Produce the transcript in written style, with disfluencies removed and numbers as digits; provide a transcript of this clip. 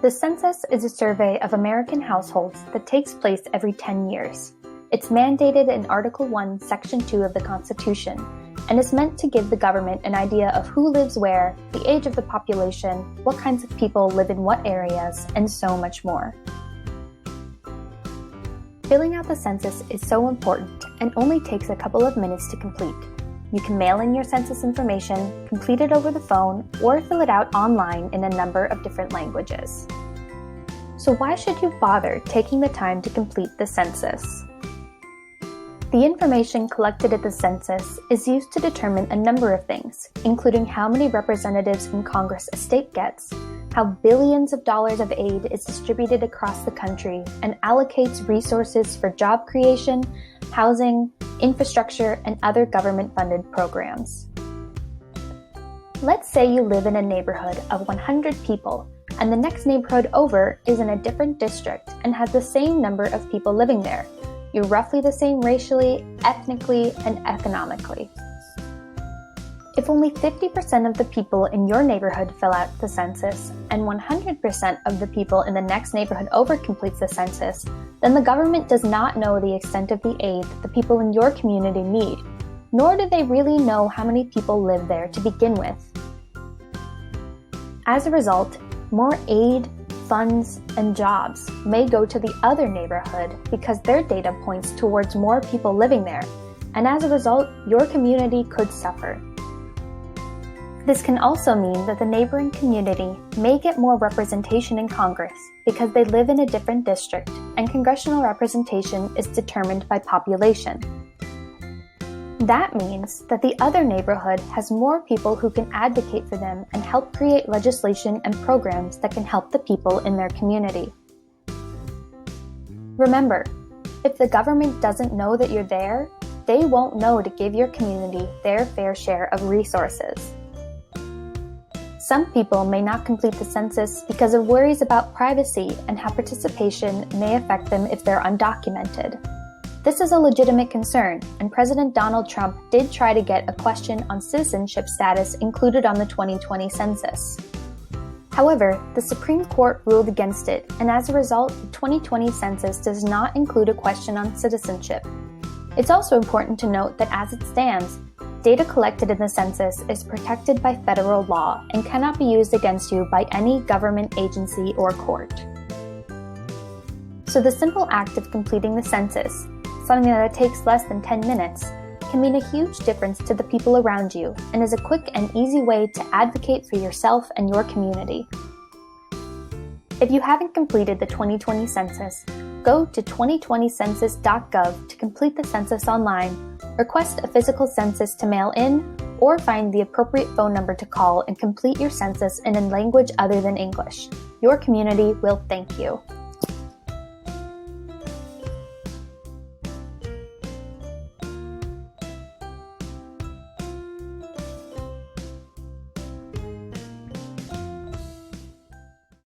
The census is a survey of American households that takes place every 10 years. It's mandated in Article 1, Section 2 of the Constitution, and is meant to give the government an idea of who lives where, the age of the population, what kinds of people live in what areas, and so much more. Filling out the census is so important and only takes a couple of minutes to complete. You can mail in your census information, complete it over the phone, or fill it out online in a number of different languages. So why should you bother taking the time to complete the census? The information collected at the census is used to determine a number of things, including how many representatives in Congress a state gets, how billions of dollars of aid is distributed across the country and allocates resources for job creation, housing, infrastructure, and other government-funded programs. Let's say you live in a neighborhood of 100 people, and the next neighborhood over is in a different district and has the same number of people living there. You're roughly the same racially, ethnically, and economically. If only 50% of the people in your neighborhood fill out the census and 100% of the people in the next neighborhood over completes the census, then the government does not know the extent of the aid that the people in your community need, nor do they really know how many people live there to begin with. As a result, more aid, funds, and jobs may go to the other neighborhood because their data points towards more people living there, and as a result, your community could suffer. This can also mean that the neighboring community may get more representation in Congress because they live in a different district and congressional representation is determined by population. That means that the other neighborhood has more people who can advocate for them and help create legislation and programs that can help the people in their community. Remember, if the government doesn't know that you're there, they won't know to give your community their fair share of resources. Some people may not complete the census because of worries about privacy and how participation may affect them if they're undocumented. This is a legitimate concern, and President Donald Trump did try to get a question on citizenship status included on the 2020 census. However, the Supreme Court ruled against it, and as a result, the 2020 census does not include a question on citizenship. It's also important to note that as it stands, data collected in the census is protected by federal law and cannot be used against you by any government agency or court. So the simple act of completing the census, something that takes less than 10 minutes, can mean a huge difference to the people around you and is a quick and easy way to advocate for yourself and your community. If you haven't completed the 2020 census, go to 2020census.gov to complete the census online, request a physical census to mail in, or find the appropriate phone number to call and complete your census in a language other than English. Your community will thank you.